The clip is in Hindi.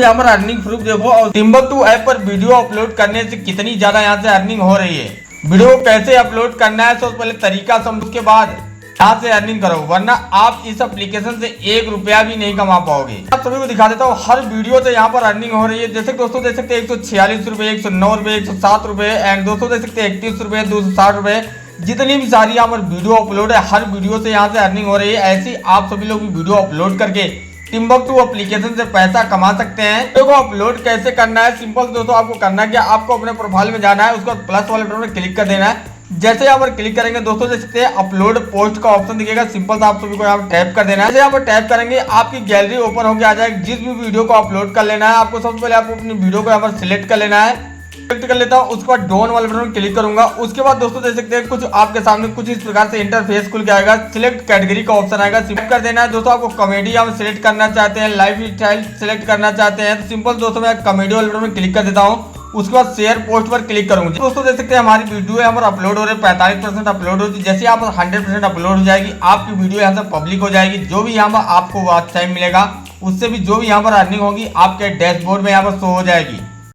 यहाँ पर अर्निंग प्रूफ देखो और टिम्बकटू ऐप पर वीडियो अपलोड करने से कितनी ज्यादा यहाँ से अर्निंग हो रही है। वीडियो को कैसे अपलोड करना है तो पहले तरीका समझ के बाद यहाँ से अर्निंग करो, वरना आप इस एप्लीकेशन से 1 रुपया भी नहीं कमा पाओगे। आप सभी को दिखा देता हूँ हर वीडियो से यहाँ पर अर्निंग हो रही है। जैसे दोस्तों देख सकते हैं 146 रुपए, 109 रुपए, 107 रुपए एंड दोस्तों देख सकते हैं 31 रुपए, 260 रुपए। जितनी भी सारी यहाँ पर वीडियो अपलोड है हर वीडियो से यहाँ से अर्निंग हो रही है। ऐसी आप सभी लोग भी वीडियो अपलोड करके टिम्बकटू एप्लीकेशन से पैसा कमा सकते हैं। वीडियो को अपलोड कैसे करना है, सिंपल दोस्तों आपको करना क्या, आपको अपने प्रोफाइल में जाना है, उसके बाद प्लस वाले बटन पर क्लिक कर देना है। जैसे यहाँ पर क्लिक करेंगे दोस्तों देख सकते हैं अपलोड पोस्ट का ऑप्शन दिखेगा, सिंपल सा आप सभी को यहाँ पर टैप कर देना है। जैसे यहाँ पर टैप करेंगे आपकी गैलरी ओपन होकर आ जाएगी। जिस भी वीडियो को अपलोड कर लेना है आपको सबसे पहले आपको अपनी वीडियो को यहाँ पर सिलेक्ट कर लेना है। सिलेक्ट कर लेता हूँ, उसके बाद डोन वाले बटन पर क्लिक करूंगा। उसके बाद दोस्तों देख सकते हैं कुछ आपके सामने कुछ इस प्रकार से इंटरफेस खुल के आएगा। सिलेक्ट कैटेगरी का ऑप्शन आएगा, सिलेक्ट कर देना है। दोस्तों आपको कॉमेडी यहाँ सिलेक्ट करना चाहते हैं, लाइफ स्टाइल सिलेक्ट करना चाहते हैं तो सिंपल दोस्तों मैं कॉमेडी वाले बटन पर क्लिक कर देता हूँ। उसके बाद शेयर पोस्ट पर क्लिक करूंगा। दोस्तों देख सकते हैं हमारी वीडियो यहाँ पर अपलोड हो रही है, 45% अपलोड होती है। जैसे यहाँ पर 100% अपलोड हो जाएगी आपकी वीडियो यहाँ से पब्लिक हो जाएगी। जो भी यहाँ पर आपको वॉच टाइम मिलेगा उससे भी जो भी यहाँ पर अर्निंग होगी आपके डैशबोर्ड में यहाँ पर शो हो जाएगी।